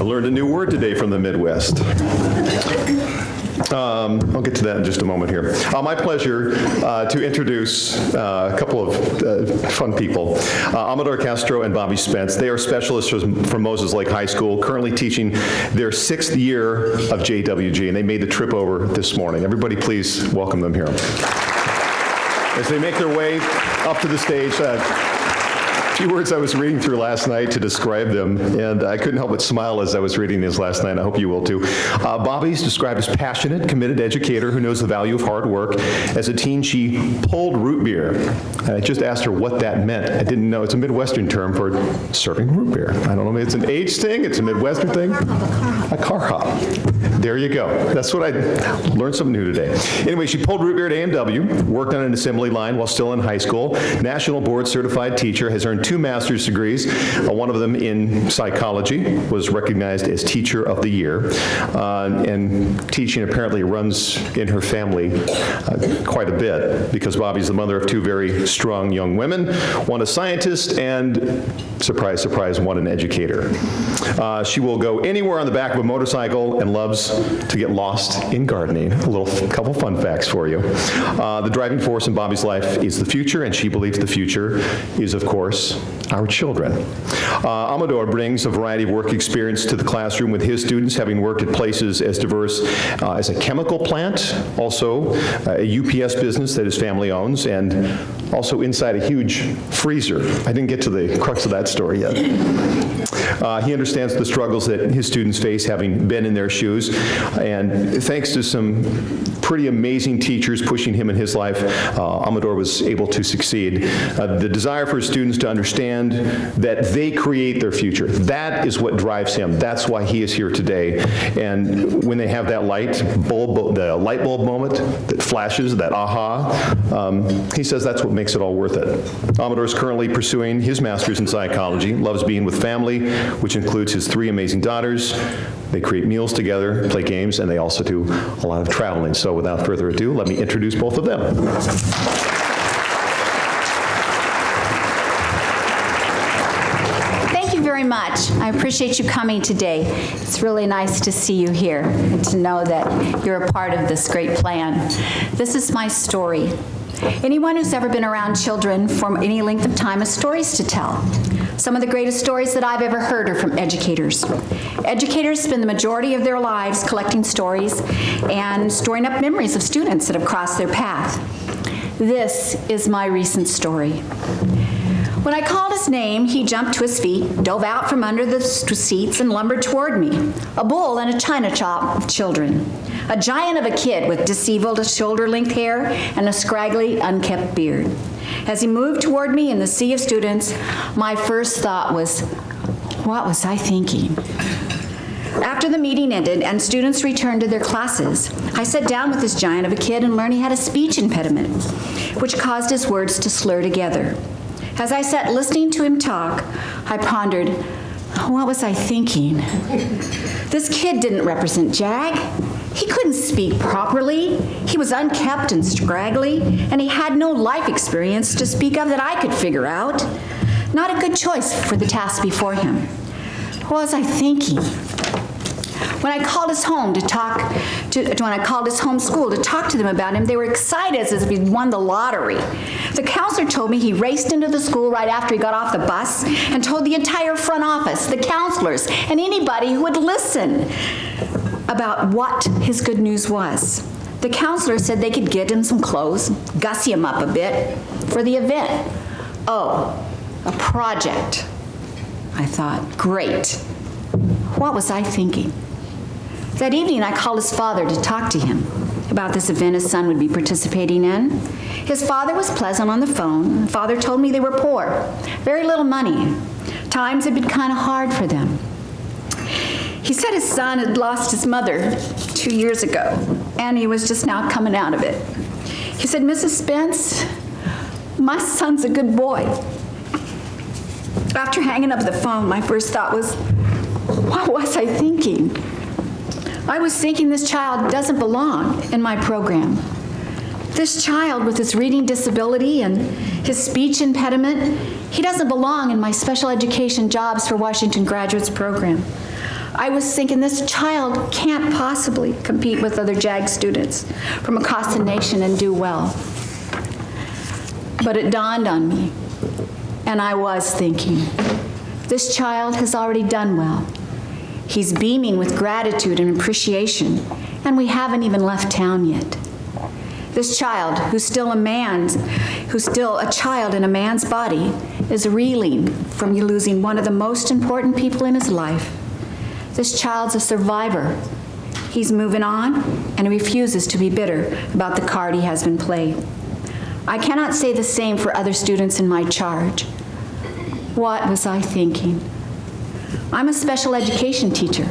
learned a new word today from the Midwest. I'll get to that in just a moment here. My pleasure to introduce a couple of fun people. Amador, Castro, and Bobi Spence. They are specialists from Moses Lake High School, currently teaching their 6th year of JWG, and they made the trip over this morning. Everybody please welcome them here. As they make their way up to the stage, a few words I was reading through last night to describe them, and I couldn't help but smile as I was reading these last night. I hope you will too. Bobi's described as passionate, committed educator who knows the value of hard work. As a teen, she pulled root beer. I just asked her what that meant. I didn't know. It's a Midwestern term for serving root beer. I don't know, maybe it's an age thing, it's a Midwestern thing. A car hop. There you go. That's what I learned something new today. Anyway, she pulled root beer at A&W, worked on an assembly line while still in high school. National board certified teacher, has earned 2 master's degrees, one of them in psychology, was recognized as Teacher of the Year, and teaching apparently runs in her family quite a bit, because Bobi's the mother of 2 very strong young women, one a scientist and, surprise, surprise, one an educator. She will go anywhere on the back of a motorcycle and loves to get lost in gardening. A couple fun facts for you. The driving force in Bobi's life is the future, and she believes the future is, of course, our children. Amador brings a variety of work experience to the classroom with his students, having worked at places as diverse as a chemical plant, also a UPS business that his family owns, and also inside a huge freezer. I didn't get to the crux of that story yet. He understands the struggles that his students face, having been in their shoes, and thanks to some pretty amazing teachers pushing him in his life, Amador was able to succeed. The desire for his students to understand that they create their future, that is what drives him. That's why he is here today. And when they have that the light bulb moment that flashes, that aha, he says that's what makes it all worth it. Amador is currently pursuing his master's in psychology, loves being with family, which includes his 3 amazing daughters. They create meals together, play games, and they also do a lot of traveling. So without further ado, let me introduce both of them. Thank you very much. I appreciate you coming today. It's really nice to see you here and to know that you're a part of this great plan. This is my story. Anyone who's ever been around children for any length of time has stories to tell. Some of the greatest stories that I've ever heard are from educators. Educators spend the majority of their lives collecting stories and storing up memories of students that have crossed their path. This is my recent story. When I called his name, he jumped to his feet, dove out from under the seats, and lumbered toward me, a bull and a china shop of children. A giant of a kid with disheveled shoulder-length hair and a scraggly, unkempt beard. As he moved toward me in the sea of students, my first thought was, what was I thinking? After the meeting ended and students returned to their classes, I sat down with this giant of a kid and learned he had a speech impediment, which caused his words to slur together. As I sat listening to him talk, I pondered, what was I thinking? This kid didn't represent JAG. He couldn't speak properly. He was unkempt and scraggly, and he had no life experience to speak of that I could figure out. Not a good choice for the task before him. What was I thinking? When I called his home school to talk to them about him, they were excited as if he'd won the lottery. The counselor told me he raced into the school right after he got off the bus and told the entire front office, the counselors, and anybody who would listen about what his good news was. The counselor said they could get him some clothes, gussy him up a bit for the event. Oh, a project. I thought, great. What was I thinking? That evening, I called his father to talk to him about this event his son would be participating in. His father was pleasant on the phone. Father told me they were poor, very little money. Times had been kind of hard for them. He said his son had lost his mother 2 years ago, and he was just now coming out of it. He said, Mrs. Spence, my son's a good boy. After hanging up the phone, my first thought was, what was I thinking? I was thinking this child doesn't belong in my program. This child with his reading disability and his speech impediment, he doesn't belong in my special education jobs for Washington graduates program. I was thinking this child can't possibly compete with other JAG students from across the nation and do well. But it dawned on me, and I was thinking, this child has already done well. He's beaming with gratitude and appreciation, and we haven't even left town yet. This child, who's still a child in a man's body, is reeling from losing one of the most important people in his life. This child's a survivor. He's moving on and refuses to be bitter about the card he has been played. I cannot say the same for other students in my charge. What was I thinking? I'm a special education teacher.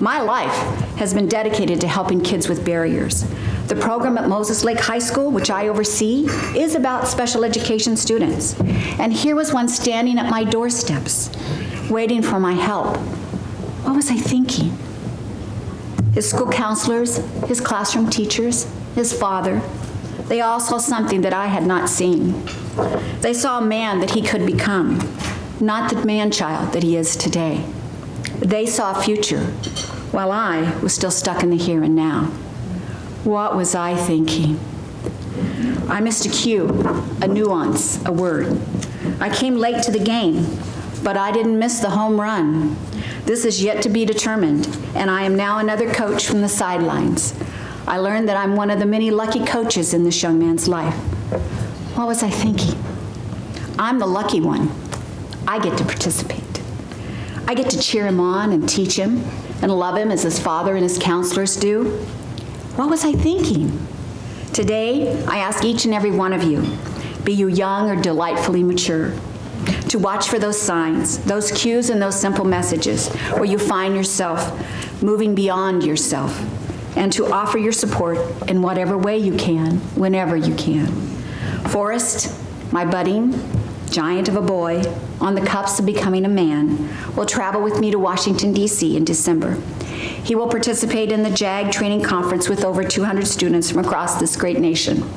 My life has been dedicated to helping kids with barriers. The program at Moses Lake High School, which I oversee, is about special education students. And here was one standing at my doorsteps, waiting for my help. What was I thinking? His school counselors, his classroom teachers, his father, they all saw something that I had not seen. They saw a man that he could become, not the man-child that he is today. They saw a future, while I was still stuck in the here and now. What was I thinking? I missed a cue, a nuance, a word. I came late to the game, but I didn't miss the home run. This is yet to be determined, and I am now another coach from the sidelines. I learned that I'm one of the many lucky coaches in this young man's life. What was I thinking? I'm the lucky one. I get to participate. I get to cheer him on and teach him and love him as his father and his counselors do. What was I thinking? Today, I ask each and every one of you, be you young or delightfully mature, to watch for those signs, those cues, and those simple messages where you find yourself moving beyond yourself, and to offer your support in whatever way you can, whenever you can. Forrest, my budding giant of a boy on the cusp of becoming a man, will travel with me to Washington, D.C. in December. He will participate in the JAG training conference with over 200 students from across this great nation.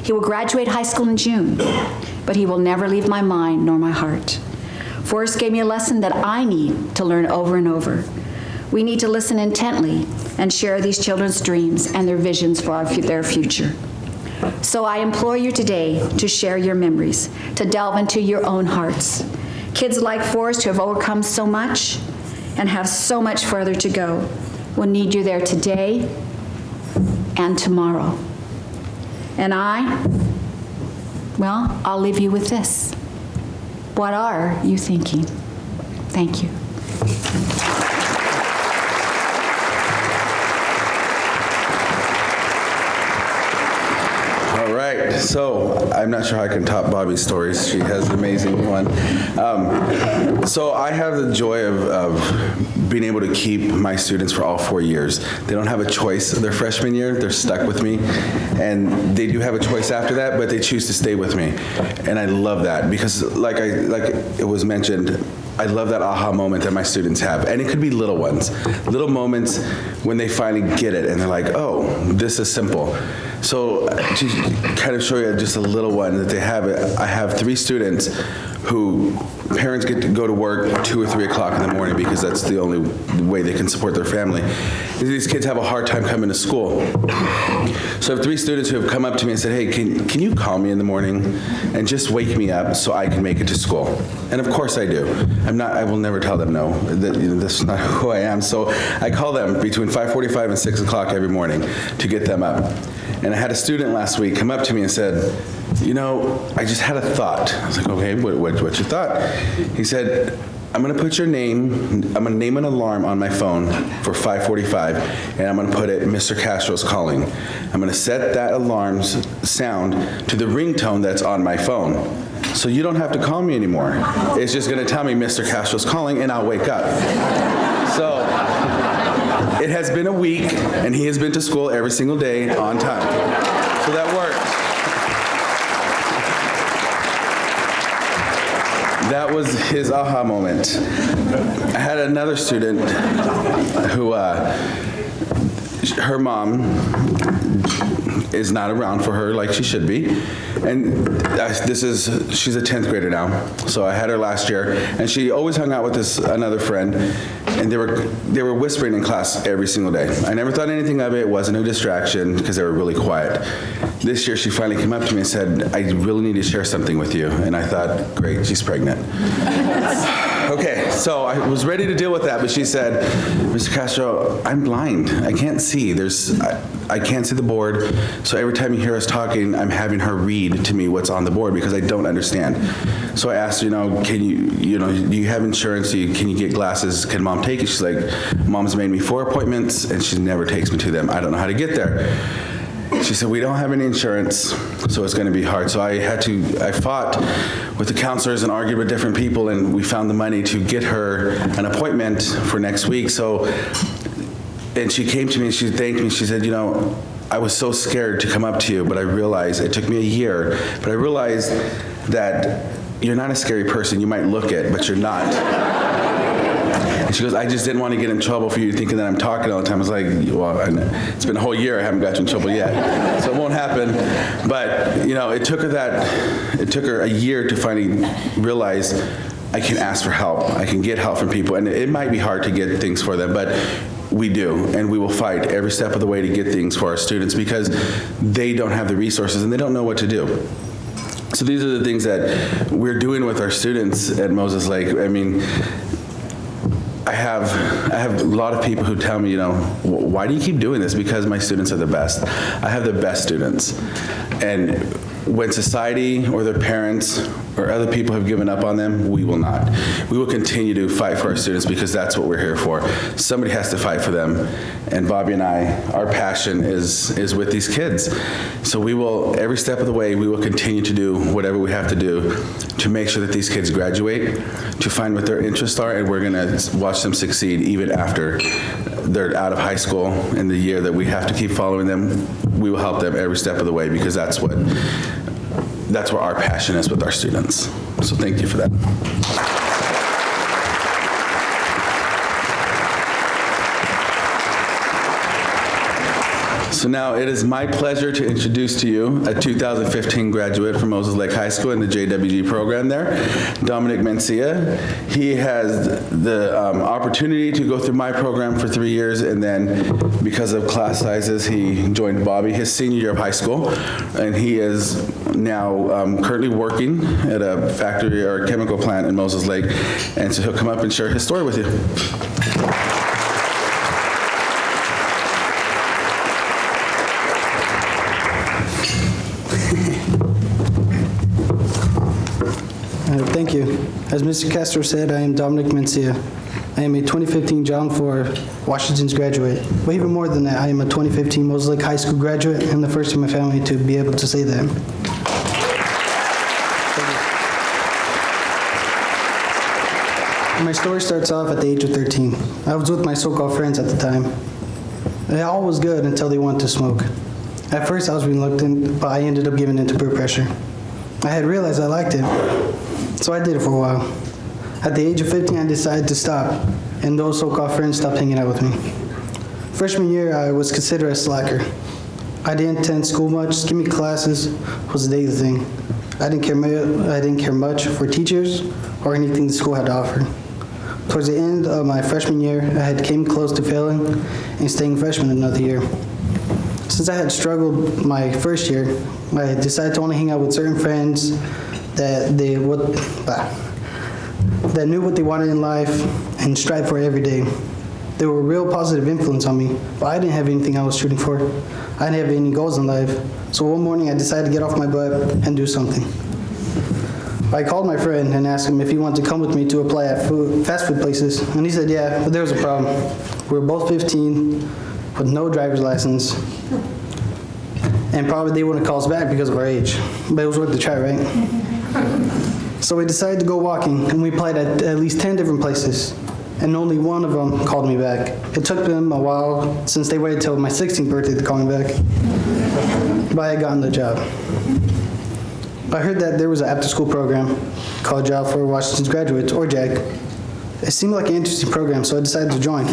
He will graduate high school in June, but he will never leave my mind nor my heart. Forrest gave me a lesson that I need to learn over and over. We need to listen intently and share these children's dreams and their visions for their future. So I implore you today to share your memories, to delve into your own hearts. Kids like Forrest who have overcome so much and have so much further to go will need you there today and tomorrow. And I'll leave you with this. What are you thinking? Thank you. All right, so I'm not sure how I can top Bobi's stories. She has an amazing one. So I have the joy of being able to keep my students for all 4 years. They don't have a choice. Their freshman year, they're stuck with me, and they do have a choice after that, but they choose to stay with me. And I love that because like it was mentioned, I love that aha moment that my students have. And it could be little ones, little moments when they finally get it and they're like, oh, this is simple. So to kind of show you just a little one that they have, I have 3 students who parents get to go to work 2 or 3 o'clock in the morning because that's the only way they can support their family. These kids have a hard time coming to school. So I have 3 students who have come up to me and said, hey, can you call me in the morning and just wake me up so I can make it to school? And of course I do. I will never tell them no. That's not who I am. So I call them between 5:45 and 6 o'clock every morning to get them up. And I had a student last week come up to me and said, you know, I just had a thought. I was like, okay, what's your thought? He said, I'm gonna put your name, I'm gonna name an alarm on my phone for 5:45, and I'm gonna put it, Mr. Castro's calling. I'm gonna set that alarm's sound to the ringtone that's on my phone. So you don't have to call me anymore. It's just gonna tell me Mr. Castro's calling and I'll wake up. So it has been a week and he has been to school every single day on time. So that worked. That was his aha moment. I had another student who, her mom is not around for her like she should be. And she's a 10th grader now. So I had her last year, and she always hung out with another friend, and they were whispering in class every single day. I never thought anything of it. It wasn't a distraction because they were really quiet. This year she finally came up to me and said, I really need to share something with you. And I thought, great, she's pregnant. Okay, so I was ready to deal with that, but she said, Mr. Castro, I'm blind. I can't see. I can't see the board. So every time you hear us talking, I'm having her read to me what's on the board because I don't understand. So I asked, can you, do you have insurance? Can you get glasses? Can mom take it? She's like, mom's made me 4 appointments and she never takes me to them. I don't know how to get there. She said, we don't have any insurance, so it's going to be hard. So I fought with the counselors and argued with different people, and we found the money to get her an appointment for next week. And she came to me and she thanked me. She said, I was so scared to come up to you, but I realized, it took me a year, but I realized that you're not a scary person. You might look it, but you're not. And she goes, I just didn't want to get in trouble for you thinking that I'm talking all the time. I was like, well, it's been a whole year. I haven't got you in trouble yet. So it won't happen. But, it took her a year to finally realize I can ask for help. I can get help from people. And it might be hard to get things for them, but we do. And we will fight every step of the way to get things for our students because they don't have the resources and they don't know what to do. So these are the things that we're doing with our students at Moses Lake. I mean, I have a lot of people who tell me, why do you keep doing this? Because my students are the best. I have the best students. And when society or their parents or other people have given up on them, we will not. We will continue to fight for our students because that's what we're here for. Somebody has to fight for them. And Bobi and I, our passion is with these kids. So we will, every step of the way, we will continue to do whatever we have to do to make sure that these kids graduate, to find what their interests are, and we're going to watch them succeed even after they're out of high school. In the year that we have to keep following them, we will help them every step of the way because that's where our passion is with our students. So thank you for that. So now it is my pleasure to introduce to you a 2015 graduate from Moses Lake High School in the JWG program there, Dominic Mancilla. He has the opportunity to go through my program for 3 years, and then because of class sizes, he joined Bobi his senior year of high school, and he is now currently working at a factory or a chemical plant in Moses Lake, and so he'll come up and share his story with you. Thank you. As Mr. Castro said, I am Dominic Mancilla. I am a 2015 John Ford Washington's graduate. But even more than that, I am a 2015 Moses Lake High School graduate and the first in my family to be able to say that. My story starts off at the age of 13. I was with my so-called friends at the time. All was good until they wanted to smoke. At first I was reluctant, but I ended up giving in to peer pressure. I had realized I liked it, so I did it for a while. At the age of 15, I decided to stop, and those so-called friends stopped hanging out with me. Freshman year, I was considered a slacker. I didn't attend school much. Skipping classes was a daily thing. I didn't care much for teachers or anything the school had to offer. Towards the end of my freshman year, I had came close to failing and staying freshman another year. Since I had struggled my first year, I decided to only hang out with certain friends that knew what they wanted in life and strive for it every day. They were a real positive influence on me, but I didn't have anything I was shooting for. I didn't have any goals in life. So one morning I decided to get off my butt and do something. I called my friend and asked him if he wanted to come with me to apply at fast food places, and he said yeah, but there was a problem. We were both 15 with no driver's license, and probably they wouldn't call us back because of our age, but it was worth the try, right? So we decided to go walking, and we applied at least 10 different places, and only one of them called me back. It took them a while, since they waited till my 16th birthday to call me back, but I had gotten the job. I heard that there was an after-school program called Job for Washington's Graduates, or JAG. It seemed like an interesting program, so I decided to join.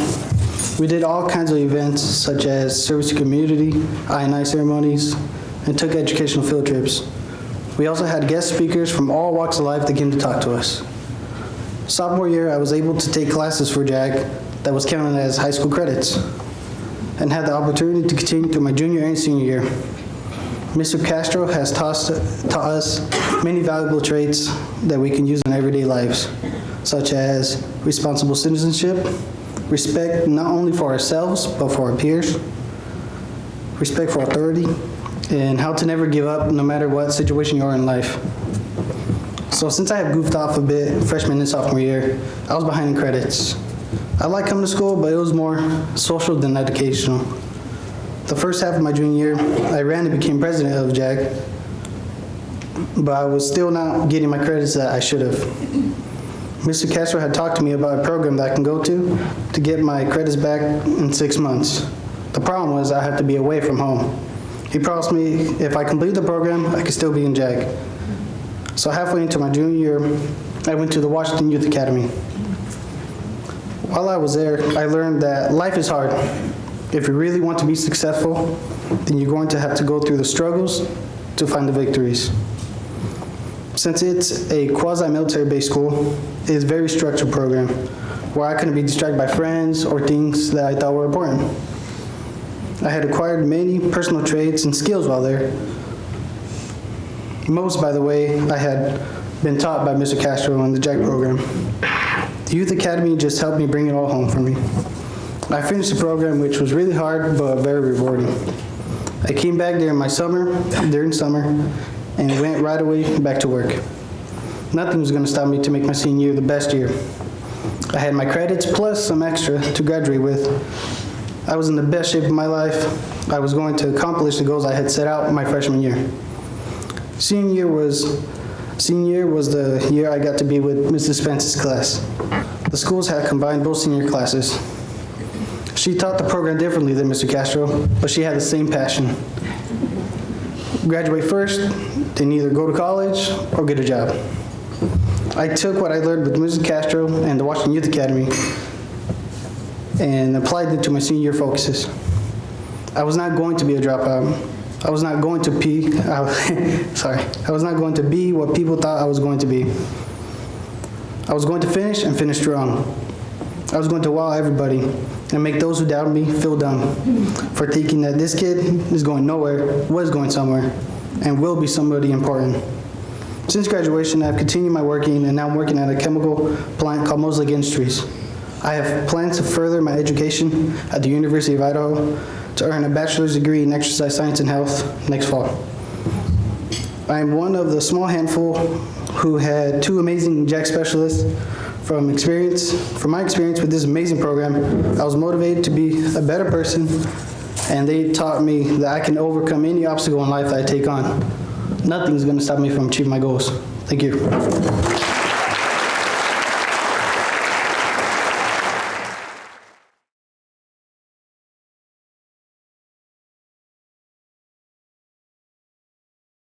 We did all kinds of events such as service to community, I&I ceremonies, and took educational field trips. We also had guest speakers from all walks of life that came to talk to us. Sophomore year, I was able to take classes for JAG that was counted as high school credits and had the opportunity to continue through my junior and senior year. Mr. Castro has taught us many valuable traits that we can use in everyday lives, such as responsible citizenship, respect not only for ourselves, but for our peers, respect for authority, and how to never give up no matter what situation you are in life. So since I have goofed off a bit freshman and sophomore year, I was behind in credits. I like coming to school, but it was more social than educational. The first half of my junior year, I ran and became president of JAG, but I was still not getting my credits that I should have. Mr. Castro had talked to me about a program that I can go to get my credits back in 6 months. The problem was I had to be away from home. He promised me if I completed the program, I could still be in JAG. So halfway into my junior year, I went to the Washington Youth Academy. While I was there, I learned that life is hard. If you really want to be successful, then you're going to have to go through the struggles to find the victories. Since it's a quasi-military based school, it is a very structured program where I couldn't be distracted by friends or things that I thought were important. I had acquired many personal traits and skills while there. Most, by the way, I had been taught by Mr. Castro in the JAG program. The Youth Academy just helped me bring it all home for me. I finished the program, which was really hard, but very rewarding. I came back during summer, and went right away back to work. Nothing was gonna stop me to make my senior year the best year. I had my credits plus some extra to graduate with. I was in the best shape of my life. I was going to accomplish the goals I had set out my freshman year. Senior year was the year I got to be with Mrs. Spence's class. The schools had combined both senior classes. She taught the program differently than Mr. Castro, but she had the same passion. Graduate first, then either go to college or get a job. I took what I learned with Mrs. Castro and the Washington Youth Academy and applied it to my senior year focuses. I was not going to be a dropout. I was not going to be, I was not going to be what people thought I was going to be. I was going to finish and finish strong. I was going to wow everybody and make those who doubted me feel dumb for thinking that this kid is going nowhere, was going somewhere, and will be somebody important. Since graduation, I've continued my working, and now I'm working at a chemical plant called Mosley Industries. I have plans to further my education at the University of Idaho to earn a bachelor's degree in exercise science and health next fall. I am one of the small handful who had 2 amazing JAG specialists. From my experience with this amazing program, I was motivated to be a better person, and they taught me that I can overcome any obstacle in life that I take on. Nothing is going to stop me from achieving my goals. Thank you.